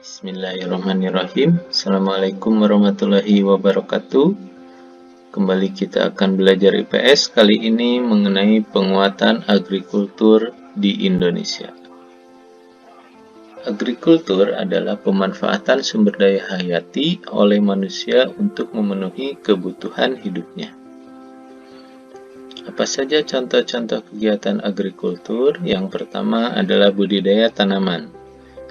Bismillahirrahmanirrahim. Assalamualaikum warahmatullahi wabarakatuh. Kembali kita akan belajar IPS kali ini mengenai penguatan agrikultur di Indonesia. Agrikultur adalah pemanfaatan sumber daya hayati oleh manusia untuk memenuhi kebutuhan hidupnya. Apa saja contoh-contoh kegiatan agrikultur? Yang pertama adalah budidaya tanaman.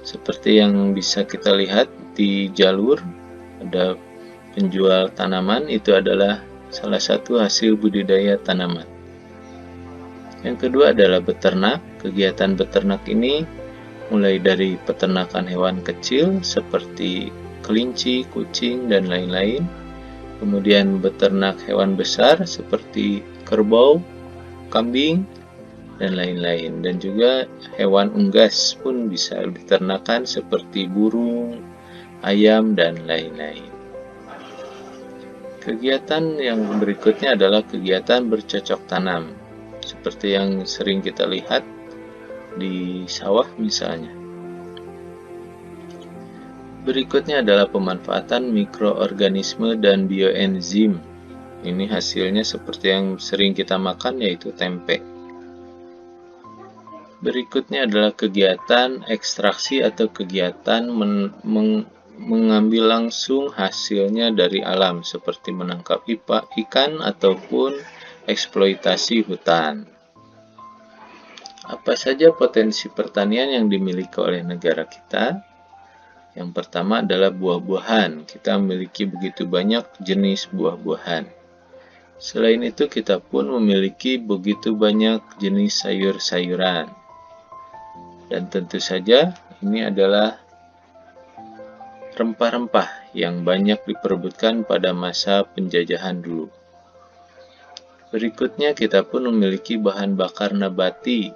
Seperti yang bisa kita lihat di jalur, ada penjual tanaman, itu adalah salah satu hasil budidaya tanaman. Yang kedua adalah beternak. Kegiatan beternak ini mulai dari peternakan hewan kecil seperti kelinci, kucing, dan lain-lain. Kemudian beternak hewan besar seperti kerbau, kambing, dan lain-lain. Dan juga hewan unggas pun bisa diternakan seperti burung, ayam, dan lain-lain. Kegiatan yang berikutnya adalah kegiatan bercocok tanam, seperti yang sering kita lihat di sawah misalnya. Berikutnya adalah pemanfaatan mikroorganisme dan bioenzim. Ini hasilnya seperti yang sering kita makan, yaitu tempe. Berikutnya adalah kegiatan ekstraksi atau kegiatan mengambil langsung hasilnya dari alam, seperti menangkap ikan ataupun eksploitasi hutan. Apa saja potensi pertanian yang dimiliki oleh negara kita? Yang pertama adalah buah-buahan. Kita memiliki begitu banyak jenis buah-buahan. Selain itu, kita pun memiliki begitu banyak jenis sayur-sayuran. Dan tentu saja ini adalah rempah-rempah yang banyak diperebutkan pada masa penjajahan dulu. Berikutnya kita pun memiliki bahan bakar nabati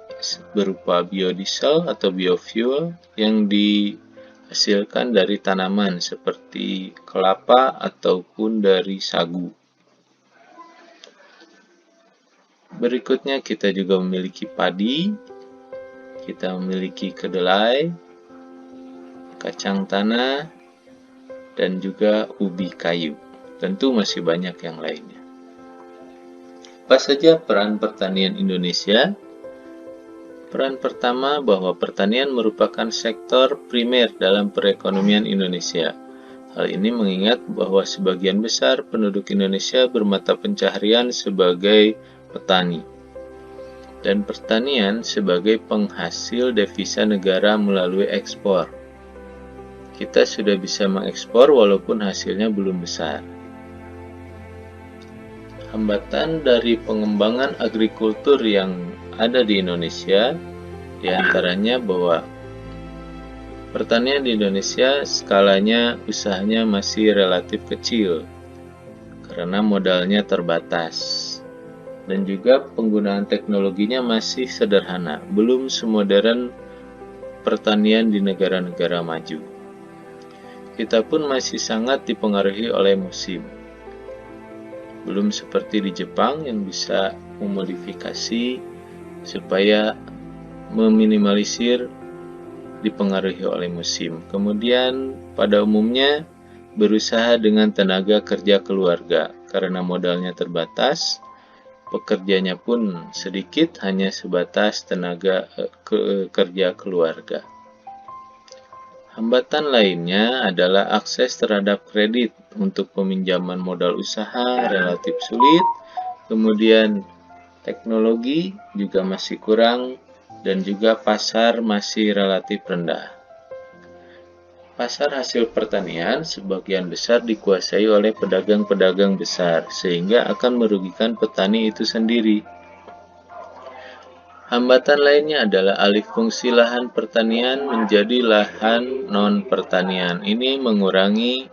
berupa biodiesel atau biofuel yang dihasilkan dari tanaman seperti kelapa ataupun dari sagu. Berikutnya kita juga memiliki padi. Kita memiliki kedelai, kacang tanah, dan juga ubi kayu. Tentu masih banyak yang lainnya. Apa saja peran pertanian Indonesia? Peran pertama bahwa pertanian merupakan sektor primer dalam perekonomian Indonesia. Hal ini mengingat bahwa sebagian besar penduduk Indonesia bermata pencaharian sebagai petani. Dan pertanian sebagai penghasil devisa negara melalui ekspor. Kita sudah bisa mengekspor walaupun hasilnya belum besar. Hambatan dari pengembangan agrikultur yang ada di Indonesia, diantaranya bahwa pertanian di Indonesia skalanya usahanya masih relatif kecil karena modalnya terbatas. Dan juga penggunaan teknologinya masih sederhana, belum semodern pertanian di negara-negara maju. Kita pun masih sangat dipengaruhi oleh musim. Belum seperti di Jepang yang bisa memodifikasi supaya meminimalisir dipengaruhi oleh musim. Kemudian pada umumnya berusaha dengan tenaga kerja keluarga karena modalnya terbatas. Pekerjanya pun sedikit, hanya sebatas tenaga kerja keluarga. Hambatan lainnya adalah akses terhadap kredit untuk peminjaman modal usaha relatif sulit, kemudian teknologi juga masih kurang, dan juga pasar masih relatif rendah. Pasar hasil pertanian sebagian besar dikuasai oleh pedagang-pedagang besar, sehingga akan merugikan petani itu sendiri. Hambatan lainnya adalah alih fungsi lahan pertanian menjadi lahan non-pertanian. Ini mengurangi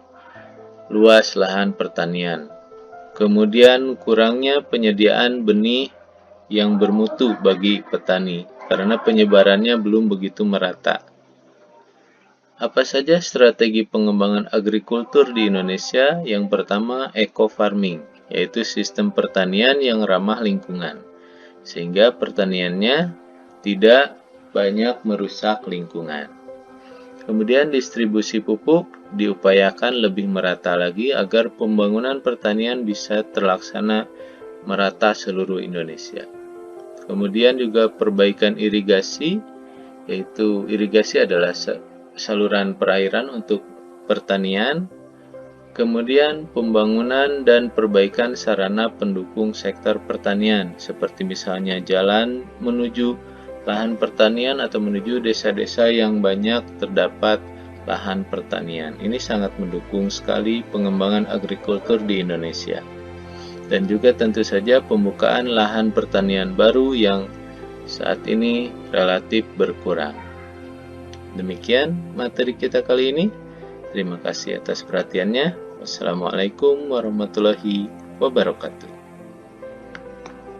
luas lahan pertanian. Kemudian kurangnya penyediaan benih yang bermutu bagi petani, karena penyebarannya belum begitu merata. Apa saja strategi pengembangan agrikultur di Indonesia? Yang pertama, eco-farming, yaitu sistem pertanian yang ramah lingkungan, sehingga pertaniannya tidak banyak merusak lingkungan. Kemudian distribusi pupuk diupayakan lebih merata lagi agar pembangunan pertanian bisa terlaksana merata seluruh Indonesia. Kemudian juga perbaikan irigasi, yaitu irigasi adalah saluran perairan untuk pertanian. Kemudian pembangunan dan perbaikan sarana pendukung sektor pertanian, seperti misalnya jalan menuju lahan pertanian atau menuju desa-desa yang banyak terdapat lahan pertanian. Ini sangat mendukung sekali pengembangan agrikultur di Indonesia. Dan juga tentu saja pembukaan lahan pertanian baru yang saat ini relatif berkurang. Demikian materi kita kali ini. Terima kasih atas perhatiannya. Wassalamualaikum warahmatullahi wabarakatuh.